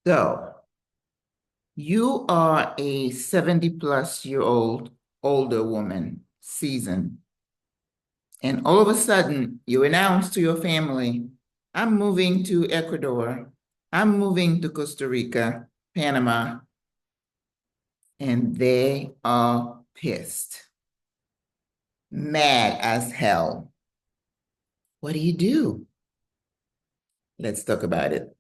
So you are a 70-plus-year-old older woman, seasoned, and all of a sudden you announce to your family, I'm moving to Ecuador, I'm moving to Costa Rica, Panama, and they are pissed, mad as hell. What do you do? Let's talk about it.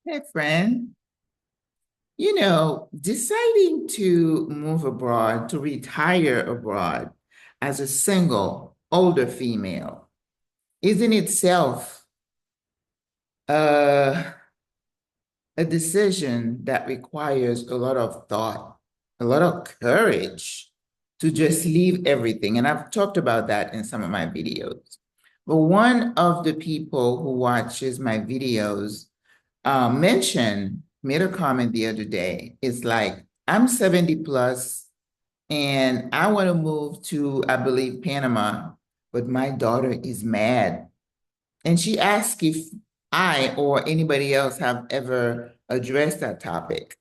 Hey, friend. Deciding to move abroad, to retire abroad as a single older female is in itself uh, a decision that requires a lot of thought, a lot of courage to just leave everything. And I've talked about that in some of my videos. But one of the people who watches my videos made a comment the other day. It's like, I'm 70 plus and I want to move to, I believe, Panama, but my daughter is mad. And she asked if I or anybody else have ever addressed that topic.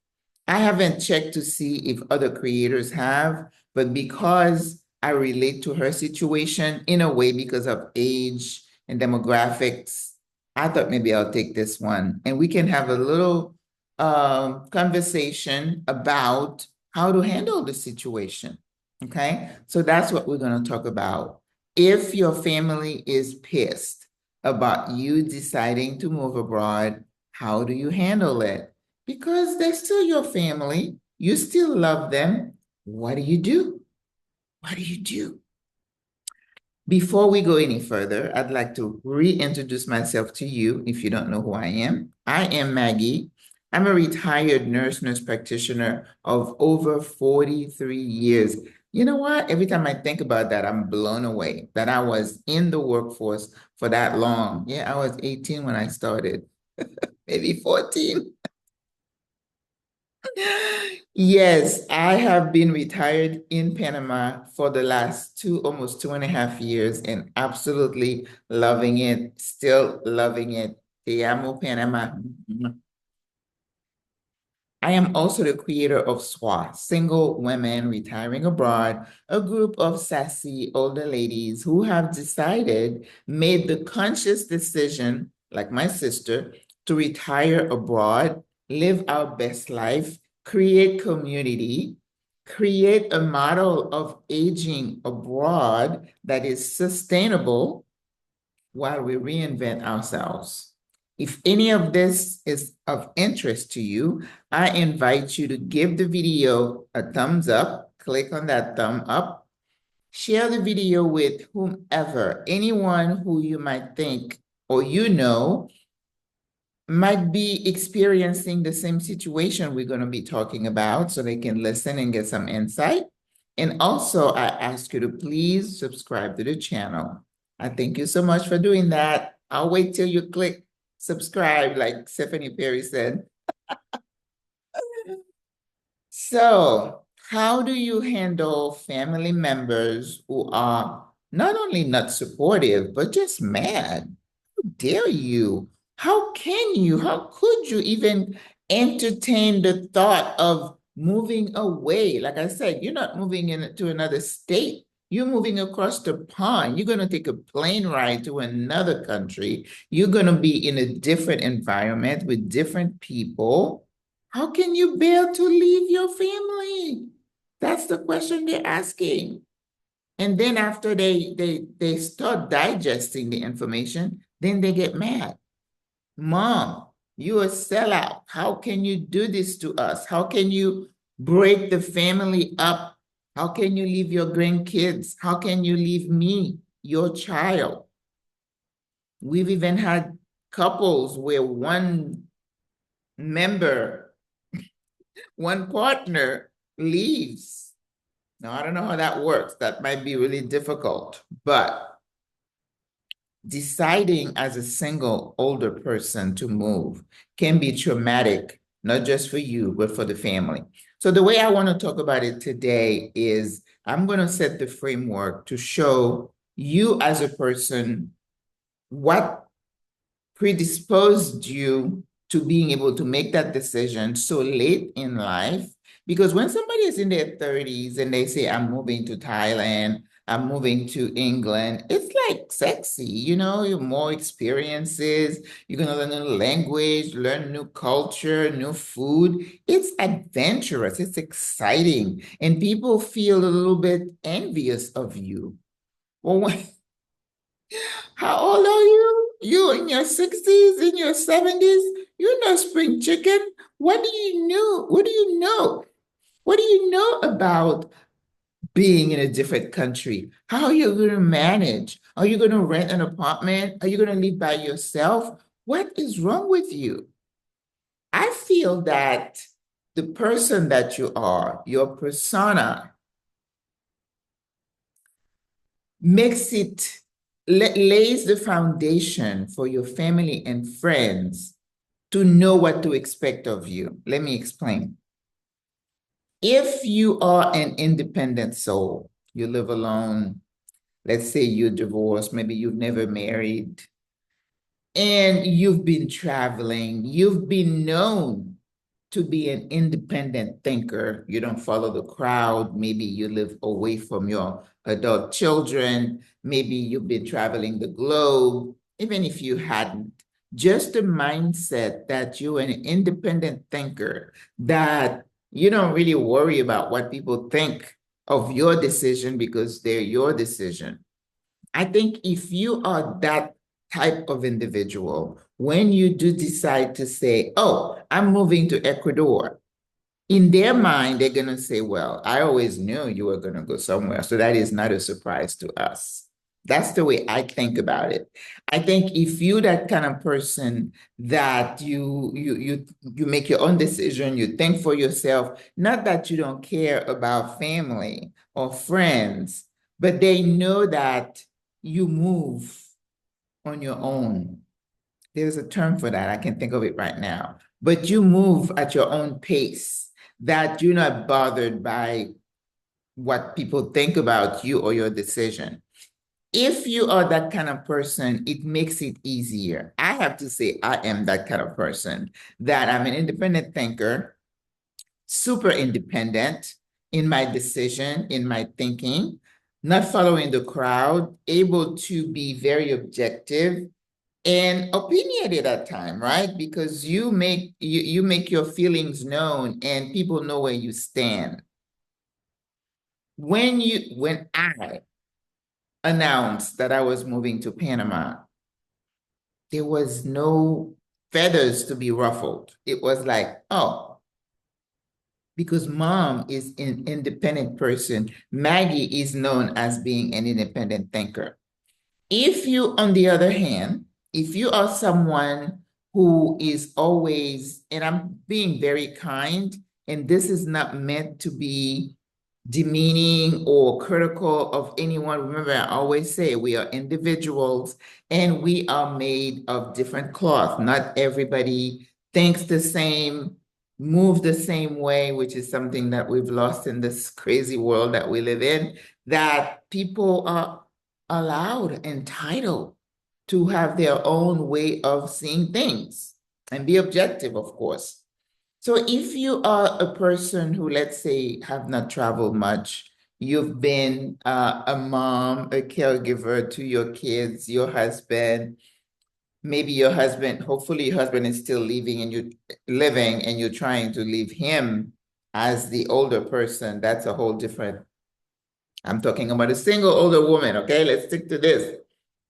I haven't checked to see if other creators have, but because I relate to her situation in a way because of age and demographics, I thought maybe I'll take this one and we can have a little conversation about how to handle the situation. Okay, so that's what we're going to talk about. If your family is pissed about you deciding to move abroad, how do you handle it? Because they're still your family. You still love them. What do you do? What do you do? Before we go any further, I'd like to reintroduce myself to you if you don't know who I am. I am Maggie. I'm a retired nurse practitioner of over 43 years. You know what? Every time I think about that, I'm blown away that I was in the workforce for that long. Yeah, I was 18 when I started, maybe 14. Yes, I have been retired in Panama for the last almost 2.5 years and absolutely loving it, still loving it. Te amo, Panama. I am also the creator of SWRA, Single Women Retiring Abroad, a group of sassy older ladies who have made the conscious decision, like my sister, to retire abroad, live our best life, create community, create a model of aging abroad that is sustainable while we reinvent ourselves. If any of this is of interest to you, I invite you to give the video a thumbs up, click on that thumb up, share the video with whomever, anyone who you might think or might be experiencing the same situation we're going to be talking about so they can listen and get some insight. And also, I ask you to please subscribe to the channel. I thank you so much for doing that. I'll wait till you click subscribe, like Stephanie Perry said. So, how do you handle family members who are not only not supportive, but just mad? How dare you? How can you? How could you even entertain the thought of moving away? Like I said, you're not moving into another state. You're moving across the pond. You're going to take a plane ride to another country. You're going to be in a different environment with different people. How can you bear to leave your family? That's the question they're asking. And then after they start digesting the information, then they get mad. Mom, you a sellout. How can you do this to us? How can you break the family up? How can you leave your grandkids? How can you leave me, your child? We've even had couples where member, one partner leaves. Now, I don't know how that works. That might be really difficult, but deciding as a single older person to move can be traumatic, not just for you, but for the family. So the way I want to talk about it today is I'm going to set the framework to show you as a person what predisposed you to being able to make that decision so late in life? Because when somebody is in their 30s and they say, I'm moving to Thailand, I'm moving to England, it's like sexy, you know, you more experiences, you're going to learn a new language, learn new culture, new food. It's adventurous, it's exciting, and people feel a little bit envious of you. Well, how old are you? You in your 60s, in your 70s? You're no spring chicken. What do you know? What do you know? What do you know about being in a different country? How are you going to manage? Are you going to rent an apartment? Are you going to live by yourself? What is wrong with you? I feel that the person that you are, your persona, makes it, lays the foundation for your family and friends to know what to expect of you. Let me explain. If you are an independent soul, you live alone, let's say you're divorced, maybe you've never married, and you've been traveling, you've been known to be an independent thinker. You don't follow the crowd. Maybe you live away from your adult children. Maybe you've been traveling the globe. Even if you hadn't, just the mindset that you're an independent thinker, that you don't really worry about what people think of your decision because they're your decision. I think if you are that type of individual, when you do decide to say, oh, I'm moving to Ecuador, in their mind, they're going to say, well, I always knew you were going to go somewhere. So that is not a surprise to us. That's the way I think about it. I think if you that kind of person that you make your own decision, you think for yourself, not that you don't care about family or friends, but they know that you move on your own. There's a term for that. I can think of it right now. But you move at your own pace, that you're not bothered by what people think about you or your decision. If you are that kind of person, it makes it easier. I have to say, I am that kind of person, that I'm an independent thinker, super independent in my decision, in my thinking, not following the crowd, able to be very objective and opinionated at time, right? Because you make your feelings known and people know where you stand. When I announced that I was moving to Panama, there was no feathers to be ruffled. It was like, oh, because mom is an independent person. Maggie is known as being an independent thinker. If you, on the other hand, if you are someone who is always, and I'm being very kind, and this is not meant to be demeaning or critical of anyone. Remember, I always say we are individuals and we are made of different cloth. Not everybody thinks the same, moves the same way, which is something that we've lost in this crazy world that we live in, that people are allowed, entitled to have their own way of seeing things and be objective, of course. So if you are a person who, let's say, have not traveled much, you've been a mom, a caregiver to your kids, your husband, maybe your husband, hopefully your husband is still living and you're trying to leave him as the older person, that's a whole different, I'm talking about a single older woman, okay? Let's stick to this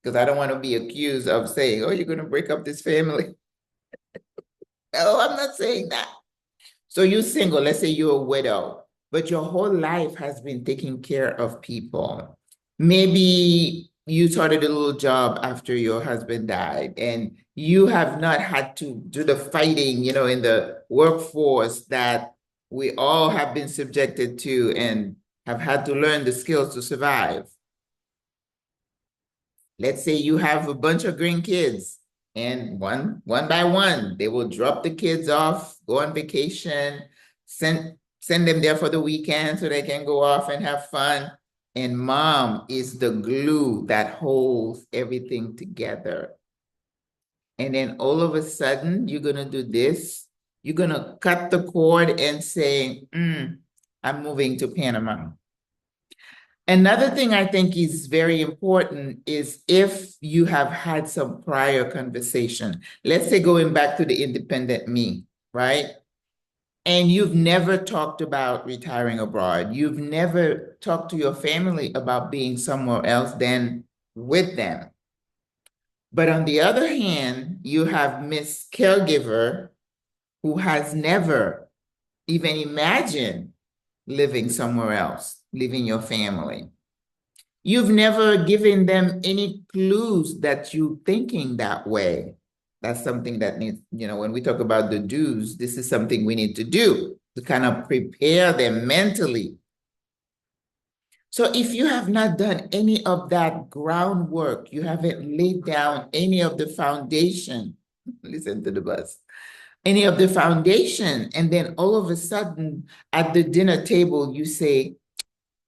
because I don't want to be accused of saying, oh, you're going to break up this family. No, I'm not saying that. So you're single, let's say you're a widow, but your whole life has been taking care of people. Maybe you started a little job after your husband died and you have not had to do the fighting, in the workforce that we all have been subjected to and have had to learn the skills to survive. Let's say you have a bunch of grandkids and one by one, they will drop the kids off, go on vacation, send them there for the weekend so they can go off and have fun. And mom is the glue that holds everything together. and then all of a sudden you're gonna do this. You're gonna cut the cord and say, I'm moving to Panama. Another thing I think is very important is if you have had some prior conversation, let's say going back to the independent me, right? And you've never talked about retiring abroad. You've never talked to your family about being somewhere else than with them. But on the other hand, you have Miss Caregiver who has never even imagined living somewhere else, leaving your family. You've never given them any clues that you're thinking that way. That's something that needs, when we talk about the do's, this is something we need to do to kind of prepare them mentally. So if you have not done any of that groundwork, you haven't laid down any of the foundation, listen to the bus, any of the foundation, and then all of a sudden at the dinner table, you say,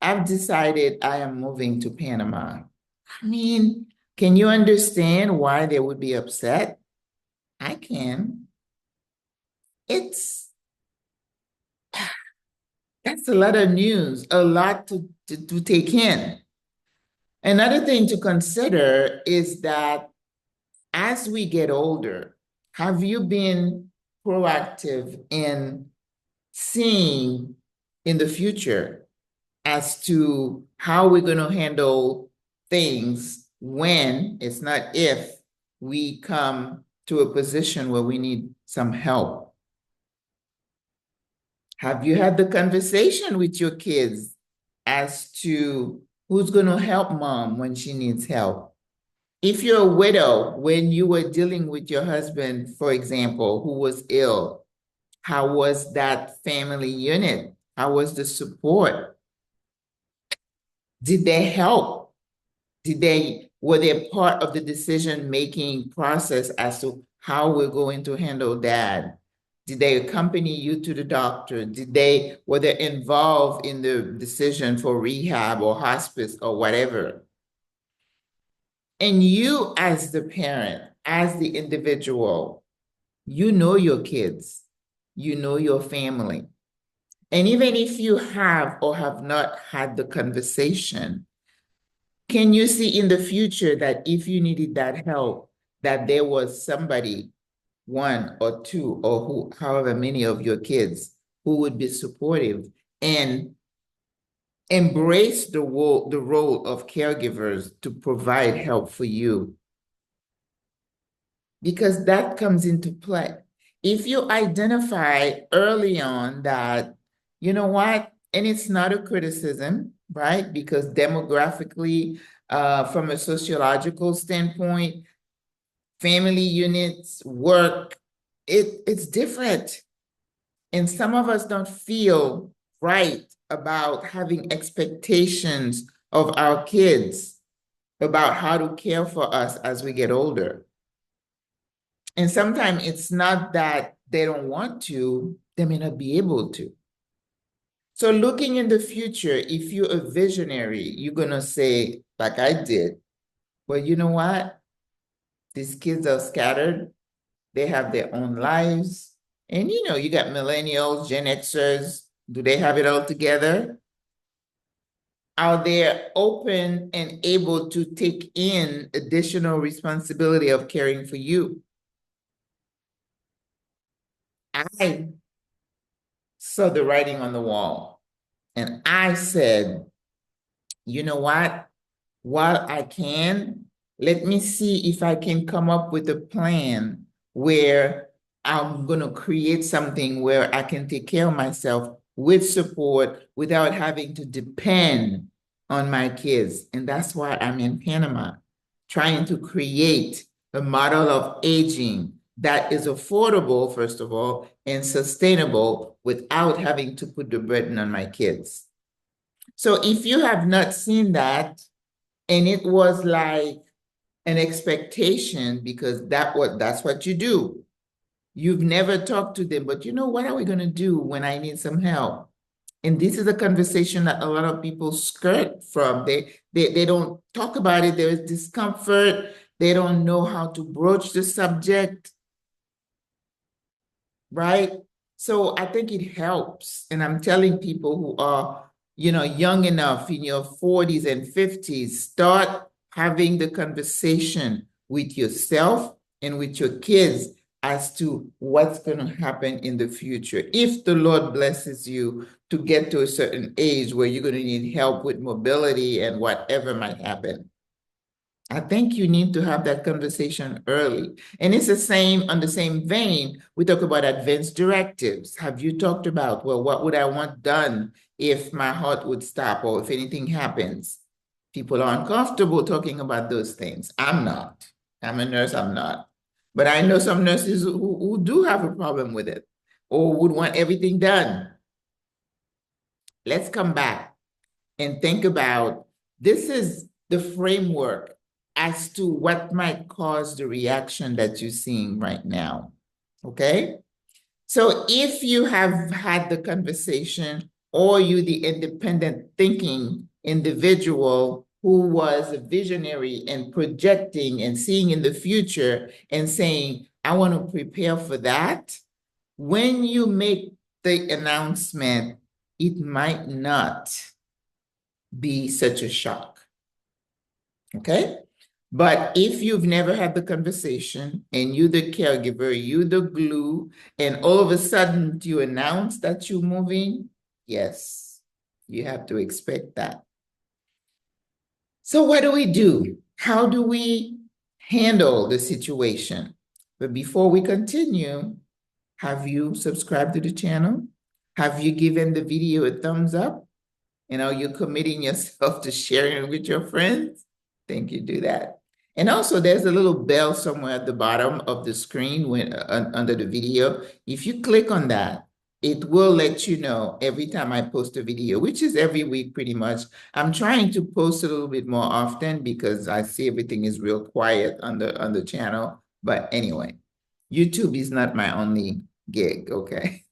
I've decided I am moving to Panama. I mean, can you understand why they would be upset? I can. That's a lot of news, a lot to take in. Another thing to consider is that as we get older, have you been proactive in seeing in the future as to how we're going to handle things when, it's not if, we come to a position where we need some help? Have you had the conversation with your kids as to who's going to help mom when she needs help? If you're a widow, when you were dealing with your husband, for example, who was ill, how was that family unit? How was the support? Did they help? Were they part of the decision-making process as to how we're going to handle dad? Did they accompany you to the doctor? Were they involved in the decision for rehab or hospice or whatever? And you as the parent, as the individual, you know your kids, you know your family. And even if you have or have not had the conversation, can you see in the future that if you needed that help, that there was somebody, one or two, or however many of your kids, who would be supportive and embrace the role of caregivers to provide help for you? Because that comes into play. If you identify early on that, you know what, and it's not a criticism, right? Because demographically, from a sociological standpoint, family units, work, it's different. And some of us don't feel right about having expectations of our kids about how to care for us as we get older. And sometimes it's not that they don't want to, they may not be able to. So looking in the future, if you're a visionary, you're going to say, like I did, well, you know what? These kids are scattered. They have their own lives. And you got millennials, Gen Xers. Do they have it all together? Are they open and able to take in additional responsibility of caring for you? I saw the writing on the wall. And I said, you know what? While I can, let me see if I can come up with a plan where I'm going to create something where I can take care of myself with support without having to depend on my kids. And that's why I'm in Panama, trying to create a model of aging that is affordable, first of all, and sustainable without having to put the burden on my kids. So if you have not seen that, and it was like an expectation because that's what you do. You've never talked to them, but what are we going to do when I need some help? And this is a conversation that a lot of people skirt from. They don't talk about it. There's discomfort. They don't know how to broach the subject, right? So I think it helps. And I'm telling people who are, young enough in your 40s and 50s, start having the conversation with yourself and with your kids as to what's going to happen in the future. If the Lord blesses you to get to a certain age where you're going to need help with mobility and whatever might happen, I think you need to have that conversation early. And it's the same, on the same vein, we talk about advanced directives. Have you talked about, well, what would I want done if my heart would stop or if anything happens? People are uncomfortable talking about those things. I'm not. I'm a nurse, I'm not. But I know some nurses who do have a problem with it or would want everything done. Let's come back and think about, this is the framework as to what might cause the reaction that you're seeing right now. Okay? So if you have had the conversation, or you the independent thinking individual who was a visionary and projecting and seeing in the future and saying, I want to prepare for that, when you make the announcement, it might not be such a shock. Okay? But if you've never had the conversation and you the caregiver, you the glue, and all of a sudden you announce that you're moving, yes, you have to expect that. So what do we do? How do we handle the situation? But before we continue, have you subscribed to the channel? Have you given the video a thumbs up? And are you committing yourself to sharing it with your friends? Think you do that. And also, there's a little bell somewhere at the bottom of the screen under the video. If you click on that, it will let you know every time I post a video, which is every week pretty much. I'm trying to post a little bit more often because I see everything is real quiet on the channel. But anyway, YouTube is not my only gig, okay?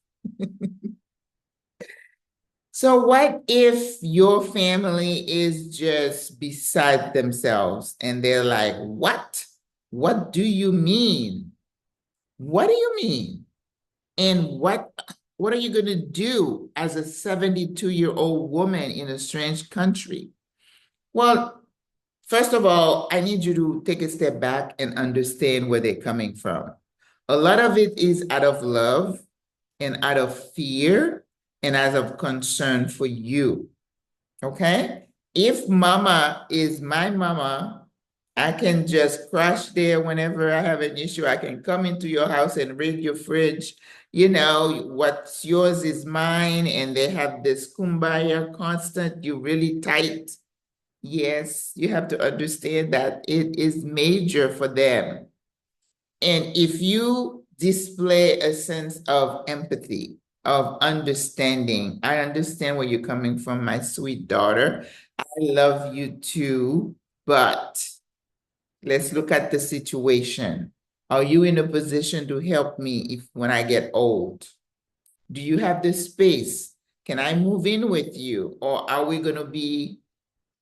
So what if your family is just beside themselves and they're like, what? What do you mean? What do you mean? And what are you going to do as a 72-year-old woman in a strange country? Well, first of all, I need you to take a step back and understand where they're coming from. A lot of it is out of love and out of fear and out of concern for you. Okay? If mama is my mama, I can just crash there whenever I have an issue. I can come into your house and raid your fridge. What's yours is mine, and they have this kumbaya constant, you really tight. Yes, you have to understand that it is major for them. And if you display a sense of empathy, of understanding, I understand where you're coming from, my sweet daughter. I love you too, but let's look at the situation. Are you in a position to help me when I get old? Do you have the space? Can I move in with you? Or are we going to be,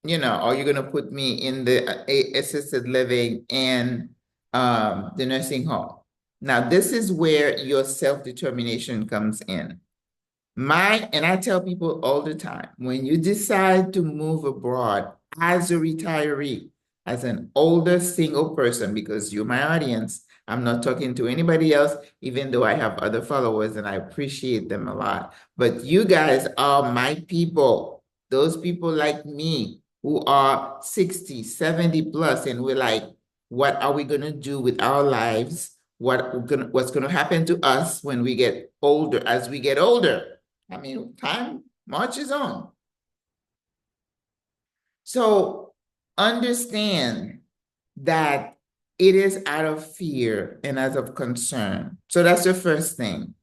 are you going to put me in the assisted living and the nursing home? Now, this is where your self-determination comes in. And I tell people all the time, when you decide to move abroad as a retiree, as an older single person, because you're my audience, I'm not talking to anybody else, even though I have other followers and I appreciate them a lot. But you guys are my people, those people like me who are 60, 70 plus, and we're like, what are we going to do with our lives? What's going to happen to us when we get older, as we get older? I mean, time marches on. So understand that it is out of fear and out of concern. So that's the first thing.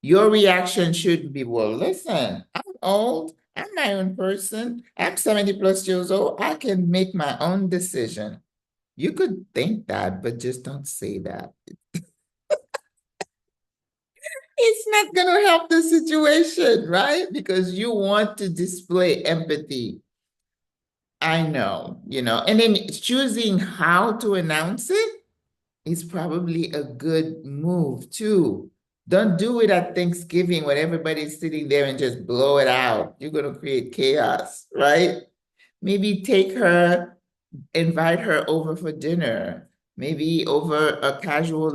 Your reaction should be, well, listen, I'm old. I'm my own person. I'm 70 plus years old. I can make my own decision. You could think that, but just don't say that. It's not going to help the situation, right? Because you want to display empathy. I know, and then choosing how to announce it is probably a good move too. Don't do it at Thanksgiving when everybody's sitting there and just blow it out. You're going to create chaos, right? Maybe invite her over for dinner, maybe over a casual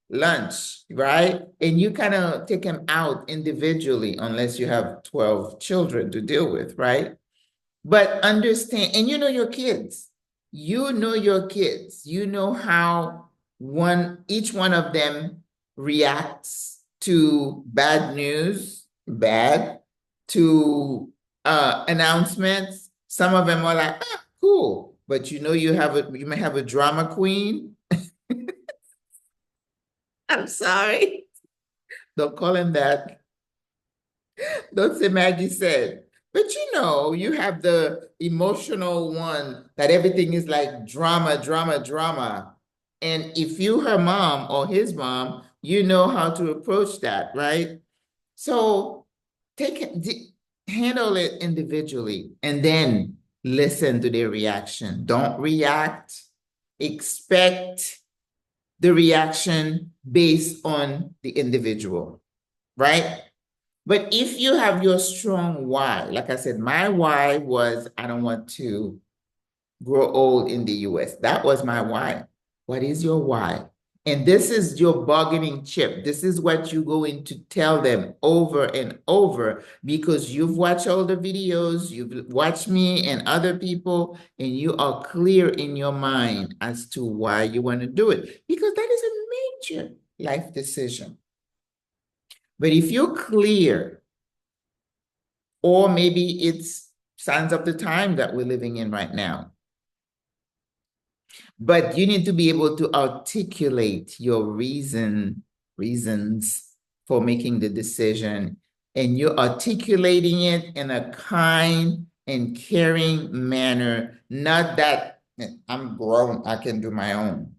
lunch, right? And you kind of take them out individually, unless you have 12 children to deal with, right? But understand, and you know your kids. You know your kids. You know how each one of them reacts to bad news, bad, to announcements. Some of them are like, ah, cool. But you may have a drama queen. I'm sorry. Don't call him that. Don't say Maggie said. But you have the emotional one that everything is like drama, drama, drama. And if you her mom or his mom, you know how to approach that, right? So handle it individually and then listen to their reaction. Don't react. Expect the reaction based on the individual, right? But if you have your strong why, like I said, my why was I don't want to grow old in the US. That was my why. What is your why? And this is your bargaining chip. This is what you're going to tell them over and over because you've watched all the videos, you've watched me and other people, and you are clear in your mind as to why you want to do it because that is a major life decision. But if you're clear, or maybe it's signs of the time that we're living in right now. But you need to be able to articulate your reasons for making the decision. And you're articulating it in a kind and caring manner, not that I'm grown, I can do my own,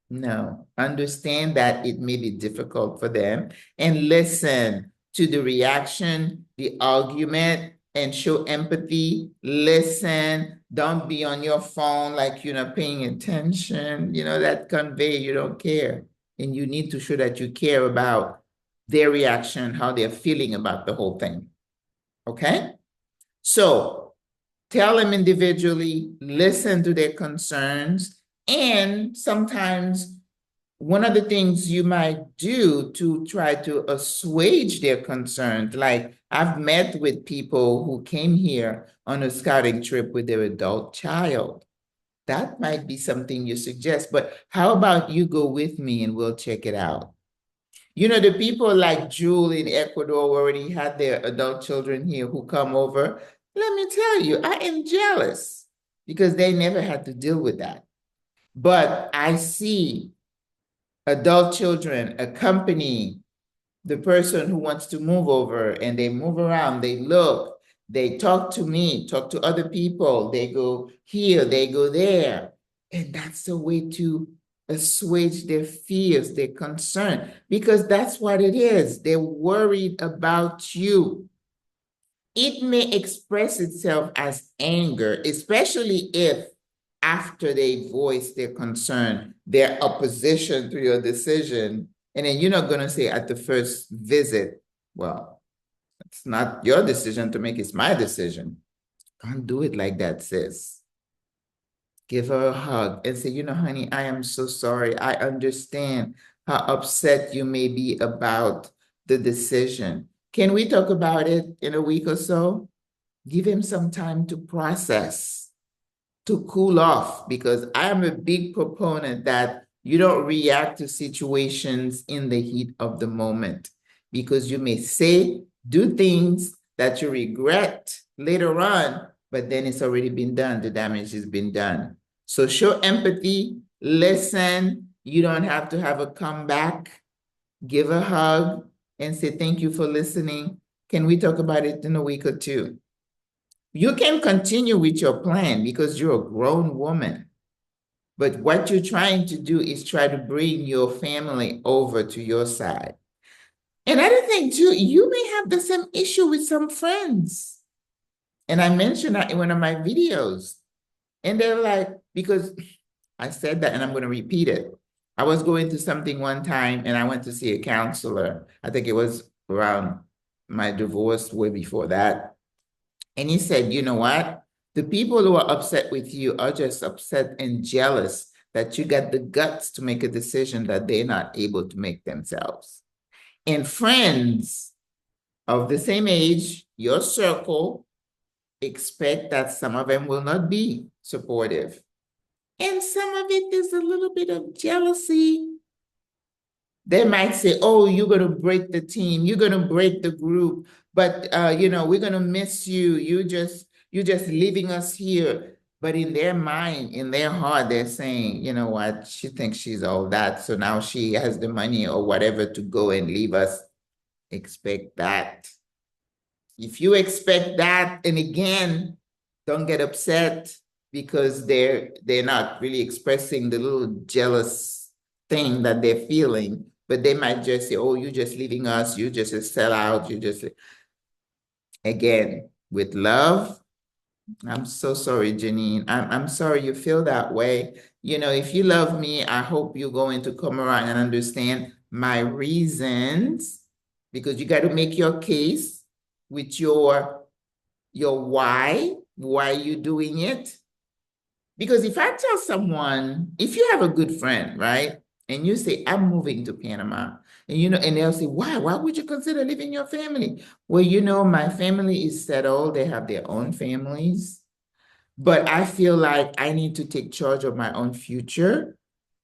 No, understand that it may be difficult for them and listen to the reaction, the argument, and show empathy. Listen, don't be on your phone like you're not paying attention. That convey you don't care. And you need to show that you care about their reaction, how they're feeling about the whole thing. Okay? So tell them individually, listen to their concerns, and sometimes one of the things you might do to try to assuage their concerns, like I've met with people who came here on a scouting trip with their adult child. That might be something you suggest, but how about you go with me and we'll check it out? The people like Jewel in Ecuador who already had their adult children here who come over. Let me tell you, I am jealous because they never had to deal with that. But I see adult children accompany the person who wants to move over, and they move around, they look, they talk to me, talk to other people, they go here, they go there. And that's the way to assuage their fears, their concern, because that's what it is. They're worried about you. It may express itself as anger, especially if after they voice their concern, their opposition to your decision. And then you're not going to say at the first visit, well, it's not your decision to make, it's my decision. Don't do it like that, sis. Give her a hug and say, honey, I am so sorry. I understand how upset you may be about the decision. Can we talk about it in a week or so? Give him some time to process, to cool off, because I am a big proponent that you don't react to situations in the heat of the moment, because you may say, do things that you regret later on, but then it's already been done. The damage has been done. So show empathy, listen. You don't have to have a comeback. Give a hug and say, thank you for listening. Can we talk about it in a week or two? You can continue with your plan because you're a grown woman. But what you're trying to do is try to bring your family over to your side. Another thing too, you may have the same issue with some friends. And I mentioned that in one of my videos. And they're like, because I said that and I'm going to repeat it. I was going through something one time and I went to see a counselor. I think it was around my divorce, way before that. And he said, you know what? The people who are upset with you are just upset and jealous that you got the guts to make a decision that they're not able to make themselves. And friends of the same age, your circle, expect that some of them will not be supportive. And some of it is a little bit of jealousy. They might say, oh, you're going to break the team, you're going to break the group, but we're going to miss you. You're just leaving us here. But in their mind, in their heart, they're saying, you know what, she thinks she's all that. So now she has the money or whatever to go and leave us. Expect that. If you expect that, and again, don't get upset because they're not really expressing the little jealous thing that they're feeling, but they might just say, oh, you're just leaving us, you just a sellout, you just, again, with love. I'm so sorry, Janine. I'm sorry you feel that way. If you love me, I hope you're going to come around and understand my reasons, because you got to make your case with your why you doing it. Because if I tell someone, if you have a good friend, right, and you say, I'm moving to Panama, and they'll say, why? Why would you consider leaving your family? Well, my family is settled. They have their own families. But I feel like I need to take charge of my own future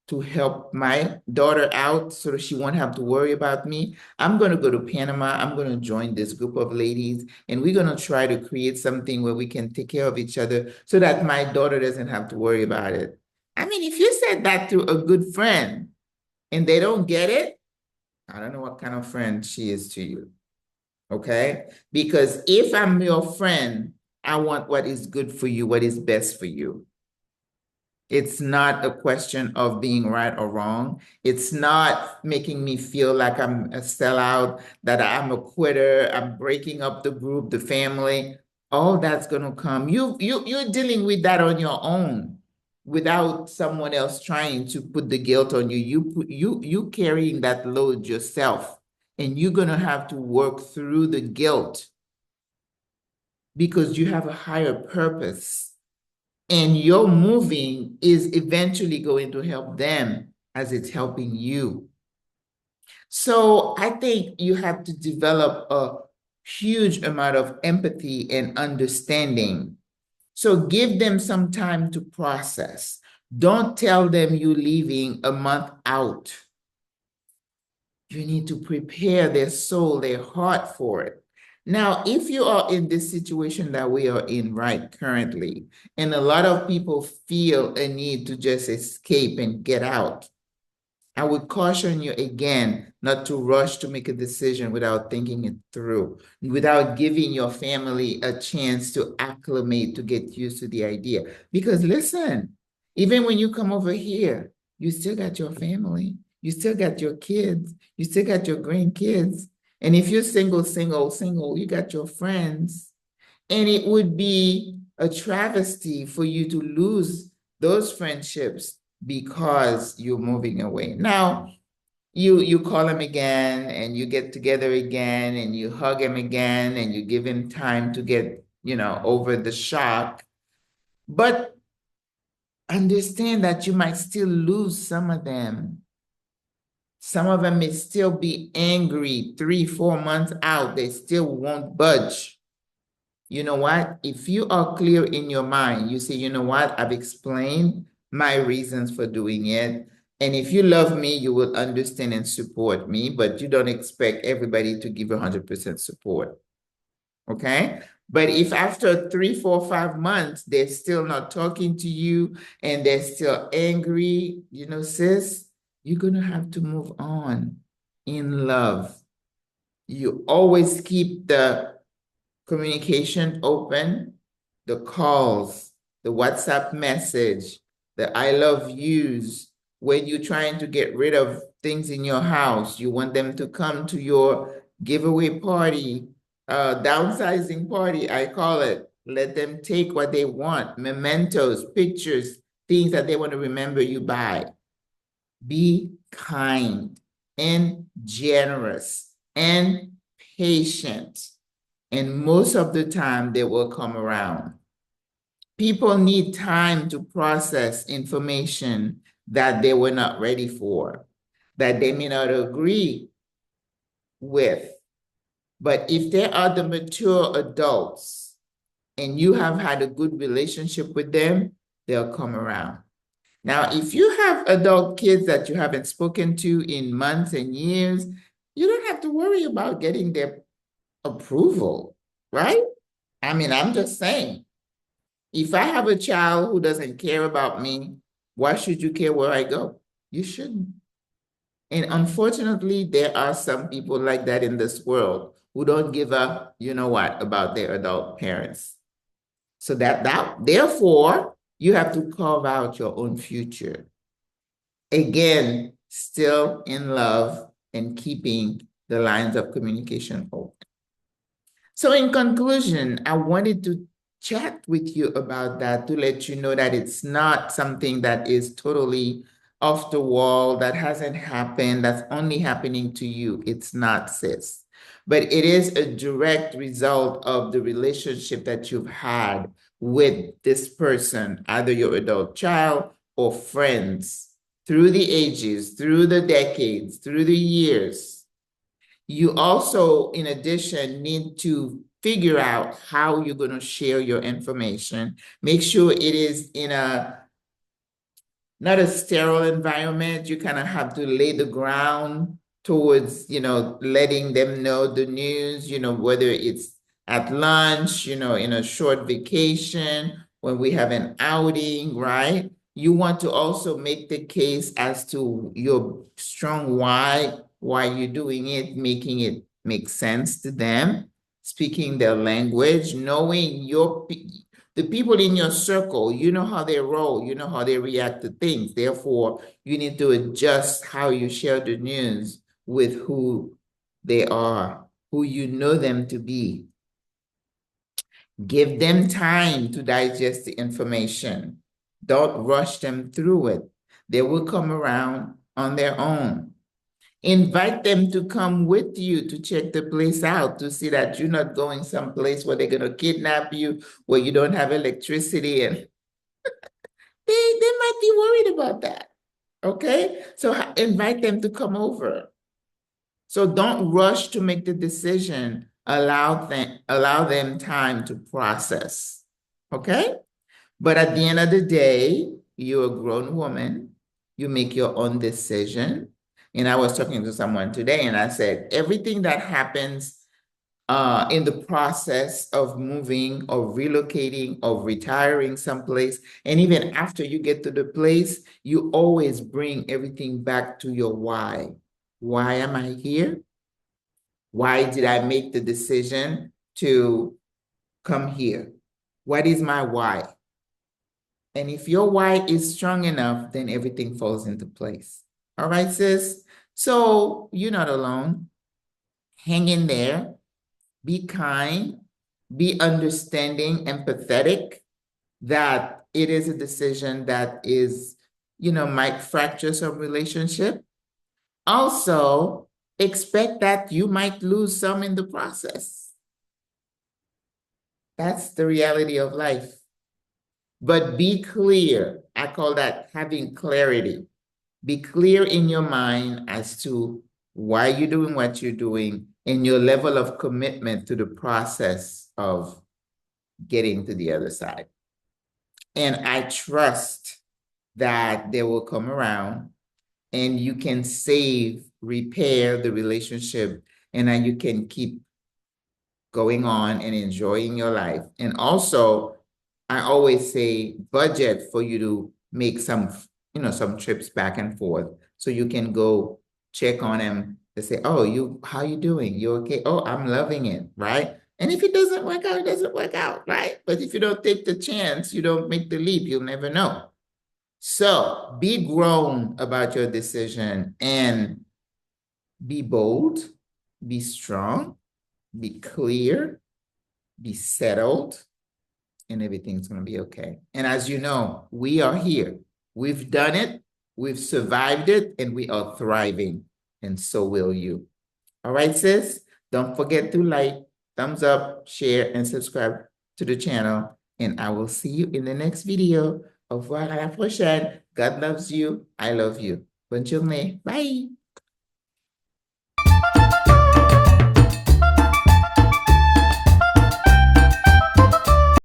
to help my daughter out so that she won't have to worry about me. I'm going to go to Panama. I'm going to join this group of ladies, and we're going to try to create something where we can take care of each other so that my daughter doesn't have to worry about it. I mean, if you said that to a good friend and they don't get it, I don't know what kind of friend she is to you. Okay? Because if I'm your friend, I want what is good for you, what is best for you. It's not a question of being right or wrong. It's not making me feel like I'm a sellout, that I'm a quitter, I'm breaking up the group, the family. All that's going to come. You're dealing with that on your own without someone else trying to put the guilt on you. You carrying that load yourself, and you're going to have to work through the guilt because you have a higher purpose. And your moving is eventually going to help them as it's helping you. So I think you have to develop a huge amount of empathy and understanding. So give them some time to process. Don't tell them you're leaving a month out. You need to prepare their soul, their heart for it. Now, if you are in this situation that we are in right currently, and a lot of people feel a need to just escape and get out, I would caution you again not to rush to make a decision without thinking it through, without giving your family a chance to acclimate, to get used to the idea. Because listen, even when you come over here, you still got your family, you still got your kids, you still got your grandkids. And if you're single, you got your friends. And it would be a travesty for you to lose those friendships because you're moving away. Now, you call him again and you get together again and you hug him again and you give him time to get, over the shock. But understand that you might still lose some of them. Some of them may still be angry 3-4 months out. They still won't budge. You know what? If you are clear in your mind, you say, you know what? I've explained my reasons for doing it. And if you love me, you will understand and support me, but you don't expect everybody to give 100% support. Okay? But if after 3, 4, 5 months, they're still not talking to you and they're still angry, sis, you're going to have to move on in love. You always keep the communication open, the calls, the WhatsApp message, the I love yous. When you're trying to get rid of things in your house, you want them to come to your giveaway party, downsizing party, I call it. Let them take what they want, mementos, pictures, things that they want to remember you by. Be kind and generous and patient. And most of the time, they will come around. People need time to process information that they were not ready for, that they may not agree with. But if they are the mature adults and you have had a good relationship with them, they'll come around. Now, if you have adult kids that you haven't spoken to in months and years, you don't have to worry about getting their approval, right? I mean, I'm just saying, if I have a child who doesn't care about me, why should you care where I go? You shouldn't. And unfortunately, there are some people like that in this world who don't give a, you know what, about their adult parents. So therefore, you have to carve out your own future. Again, still in love and keeping the lines of communication open. So in conclusion, I wanted to chat with you about that to let you know that it's not something that is totally off the wall, that hasn't happened, that's only happening to you. It's not, sis. But it is a direct result of the relationship that you've had with this person, either your adult child or friends, through the ages, through the decades, through the years. You also, in addition, need to figure out how you're going to share your information. Make sure it is in a not a sterile environment. You kind of have to lay the ground towards, letting them know the news, whether it's at lunch, in a short vacation, when we have an outing, right? You want to also make the case as to your strong why you're doing it, making it make sense to them, speaking their language, knowing the people in your circle, you know how they roll, you know how they react to things. Therefore, you need to adjust how you share the news with who they are, who you know them to be. Give them time to digest the information. Don't rush them through it. They will come around on their own. Invite them to come with you to check the place out, to see that you're not going someplace where they're going to kidnap you, where you don't have electricity, and they might be worried about that. Okay? So invite them to come over. So don't rush to make the decision. Allow them time to process. Okay? But at the end of the day, you're a grown woman. You make your own decision. And I was talking to someone today and I said, everything that happens in the process of moving, of relocating, of retiring someplace, and even after you get to the place, you always bring everything back to your why. Why am I here? Why did I make the decision to come here? What is my why? And if your why is strong enough, then everything falls into place. All right, sis? So you're not alone. Hang in there. Be kind. Be understanding, empathetic, that it is a decision that is, might fracture some relationship. Also, expect that you might lose some in the process. That's the reality of life. But be clear. I call that having clarity. Be clear in your mind as to why you're doing what you're doing and your level of commitment to the process of getting to the other side. And I trust that they will come around and you can repair the relationship, and then you can keep going on and enjoying your life. And also, I always say budget for you to make some trips back and forth so you can go check on them to say, oh, how you doing? You okay? Oh, I'm loving it, right? And if it doesn't work out, it doesn't work out, right? But if you don't take the chance, you don't make the leap, you'll never know. So be grown about your decision and be bold, be strong, be clear, be settled, and everything's going to be okay. And as you know, we are here. We've done it, we've survived it, and we are thriving. And so will you. All right, sis? Don't forget to like, thumbs up, share, and subscribe to the channel. And I will see you in the next video. Au revoir, à la prochaine. God loves you. I love you. Bonne journée. Bye.